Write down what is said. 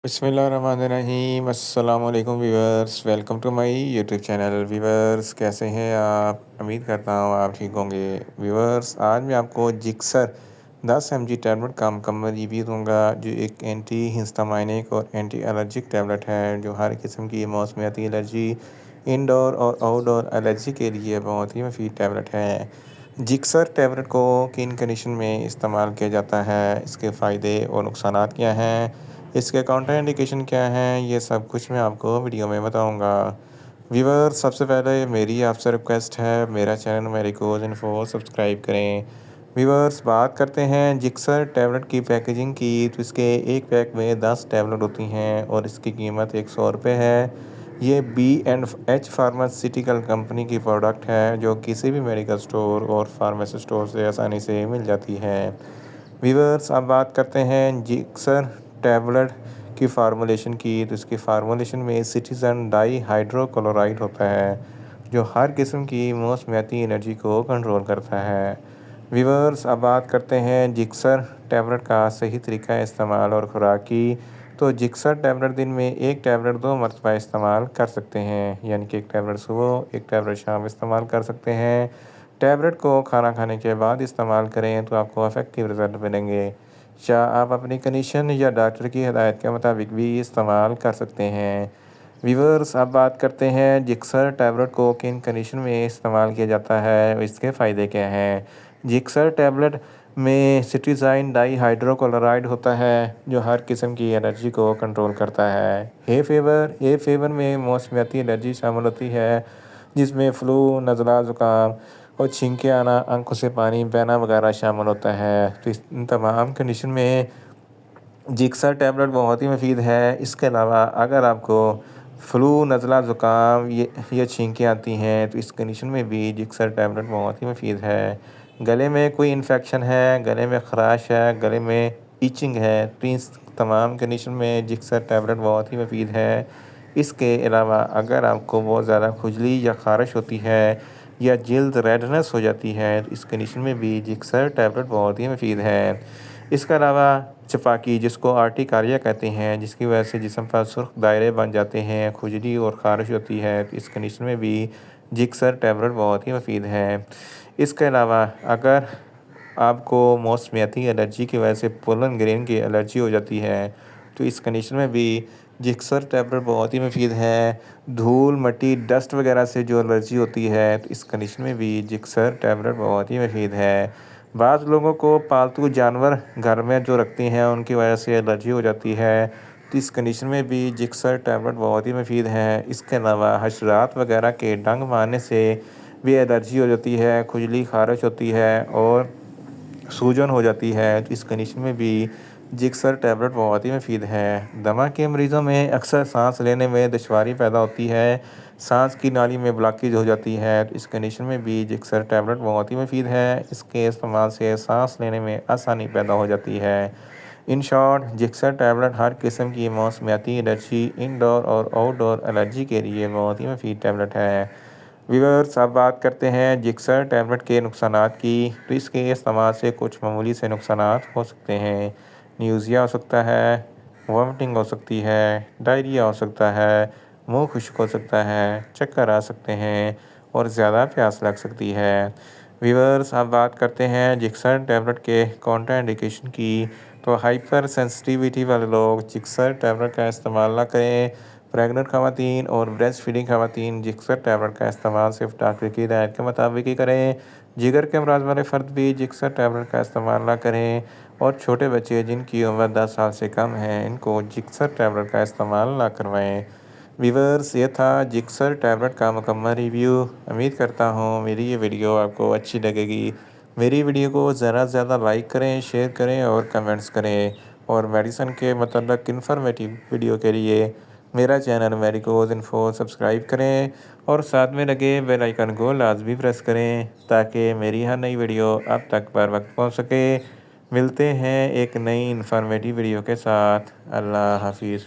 बिस्मिल्लाहिर्रहमानिर्रहीम। अस्सलाम वालेकुम viewers, welcome to my YouTube channel. Viewers, कैसे हैं आप? उम्मीद करता हूँ आप ठीक होंगे। व्यूअर्स, आज मैं आपको जिक्सर 10 mg टैबलेट का मुकम्मल रिव्यू दूंगा, जो एक एंटी हिस्टामाइनिक और एंटी एलर्जिक टैबलेट है, जो हर किस्म की मौसमियाती एलर्जी, इंडोर और आउटडोर एलर्जी के लिए बहुत ही मुफीद टैबलेट है। जिक्सर टैबलेट को किन कंडीशन में इस्तेमाल किया जाता है, इसके फ़ायदे और नुकसानात क्या हैं, इसके काउंटर इंडिकेशन क्या हैं, ये सब कुछ मैं आपको वीडियो में बताऊंगा। व्यूअर, सबसे पहले मेरी आपसे रिक्वेस्ट है, मेरा चैनल मेडिकोज इन्फो सब्सक्राइब करें। व्यूअर्स, बात करते हैं जिक्सर टैबलेट की पैकेजिंग की, तो इसके एक पैक में 10 टैबलेट होती हैं और इसकी कीमत 100 रुपये है। ये B&H फार्मास्यूटिकल कंपनी की प्रोडक्ट है, जो किसी भी मेडिकल स्टोर और फार्मेसी स्टोर से आसानी से मिल जाती है। व्यूअर्स, अब बात करते हैं जिक्सर टैबलेट की फार्मूलेशन की, तो इसकी फार्मूलेशन में सिटीजन डाई हाइड्रोक्लोराइड होता है, जो हर किस्म की मौसमियाती एनर्जी को कंट्रोल करता है। व्यूअर्स, अब बात करते हैं जिक्सर टैबलेट का सही तरीका इस्तेमाल और खुराक की। तो जिक्सर टैबलेट दिन में एक टैबलेट 2 मरतबा इस्तेमाल कर सकते हैं, यानी कि एक टैबलेट सुबह, एक टैबलेट शाम इस्तेमाल कर सकते हैं। टैबलेट को खाना खाने के बाद इस्तेमाल करें तो आपको इफेक्टिव रिजल्ट मिलेंगे। या आप अपनी कंडीशन या डॉक्टर की हिदायत के मुताबिक भी इस्तेमाल कर सकते हैं। व्यूअर्स, अब बात करते हैं जिक्सर टैबलेट को किन कंडीशन में इस्तेमाल किया जाता है और इसके फ़ायदे क्या हैं। जिक्सर टैबलेट में सिट्रीज़ाइन डाईहाइड्रोक्लोराइड होता है, जो हर किस्म की एलर्जी को कंट्रोल करता है। हे फेवर में मौसमियाती एलर्जी शामिल होती है, जिसमें फ्लू, नज़ला, ज़ुकाम और छींकें आना, आंखों से पानी बहना वगैरह शामिल होता है। तो इन तमाम कंडीशन में जिक्सर टैबलेट बहुत ही मुफीद है। इसके अलावा अगर आपको फ्लू, नज़ला, ज़ुकाम ये छींकें आती हैं, तो इस कंडीशन में भी जिक्सर टैबलेट बहुत ही मुफीद है। गले में कोई इन्फेक्शन है, गले में ख़राश है, गले में ईचिंग है, तो इस तमाम कंडीशन में जिक्सर टैबलेट बहुत ही मुफीद है। इसके अलावा अगर आपको बहुत ज़्यादा खुजली या ख़ारिश होती है या जल्द रेडनेस हो जाती है, तो इस कंडीशन में भी जिक्सर टैबलेट बहुत ही मुफीद है। इसके अलावा छपाकी, जिसको आर्टिकारिया कहते हैं, जिसकी वजह से जिस्म पर सुर्ख दायरे बन जाते हैं, खुजली और ख़ारिश होती है, तो इस कंडीशन में भी जिक्सर टैबलेट बहुत ही मुफीद है। इसके अलावा अगर आपको मौसमियाती एलर्जी की वजह से पोलन ग्रेन की एलर्जी हो जाती है, तो इस कंडीशन में भी जिक्सर टैबलेट बहुत ही मुफीद है। धूल, मिट्टी, डस्ट वगैरह से जो एलर्जी होती है, तो इस कंडीशन में भी जिक्सर टैबलेट बहुत ही मुफीद है। बाज़ लोगों को पालतू जानवर घर में जो रखते हैं, उनकी वजह से एलर्जी हो जाती है, तो इस कंडीशन में भी जिक्सर टैबलेट बहुत ही मुफीद है। इसके अलावा हशरात वगैरह के डंग मारने से भी एलर्जी हो जाती है, खुजली, ख़ारिश होती है और सूजन हो जाती है, तो इस कंडीशन में भी जिक्सर टैबलेट बहुत ही मुफीद है। दमा के मरीज़ों में अक्सर सांस लेने में दुश्वारी पैदा होती है, सांस की नाली में ब्लॉकेज हो जाती है, तो इस कंडीशन में भी जिक्सर टैबलेट बहुत ही मुफीद है। इसके इस्तेमाल से सांस लेने में आसानी पैदा हो जाती है। इन शॉर्ट, जिक्सर टैबलेट हर किस्म की मौसमियाती एलर्जी, इंडोर और आउटडोर एलर्जी के लिए बहुत ही मुफीद टैबलेट है। व्यूअर्स, अब बात करते हैं जिक्सर टैबलेट के नुकसानात की, तो इसके इस्तेमाल से कुछ मामूली से नुकसानात हो सकते हैं। न्यूज़िया हो सकता है, वॉमिटिंग हो सकती है, डायरिया हो सकता है, मुंह खुश्क हो सकता है, चक्कर आ सकते हैं और ज़्यादा प्यास लग सकती है। व्यूअर्स, अब बात करते हैं जिक्सर टैबलेट के काउंटर इंडिकेशन की, तो हाइपर सेंसिटिविटी वाले लोग जिक्सर टैबलेट का इस्तेमाल ना करें। प्रेग्नेंट ख़वातीन और ब्रेस्ट फीडिंग ख़वातीन जिक्सर टैबलेट का इस्तेमाल सिर्फ डॉक्टर की हिदायत के मुताबिक ही करें। जिगर के अमराज वाले फ़र्द भी जिक्सर टैबलेट का इस्तेमाल ना करें और छोटे बच्चे जिनकी उम्र 10 साल से कम है, इनको जिक्सर टैबलेट का इस्तेमाल ना करवाएं। व्यूअर्स, ये था जिक्सर टैबलेट का मुकम्मल रिव्यू। उम्मीद करता हूँ मेरी ये वीडियो आपको अच्छी लगेगी। मेरी वीडियो को ज़्यादा से ज़्यादा लाइक करें, शेयर करें और कमेंट्स करें। और मेडिसिन के मतलब इन्फॉर्मेटिव वीडियो के लिए मेरा चैनल मेडिकोज इन्फो सब्सक्राइब करें और साथ में लगे बेल आइकन को लाजमी प्रेस करें, ताकि मेरी हर नई वीडियो आप तक बर वक्त पहुँच सके। मिलते हैं एक नई इन्फॉर्मेटिव वीडियो के साथ। अल्लाह हाफिज़।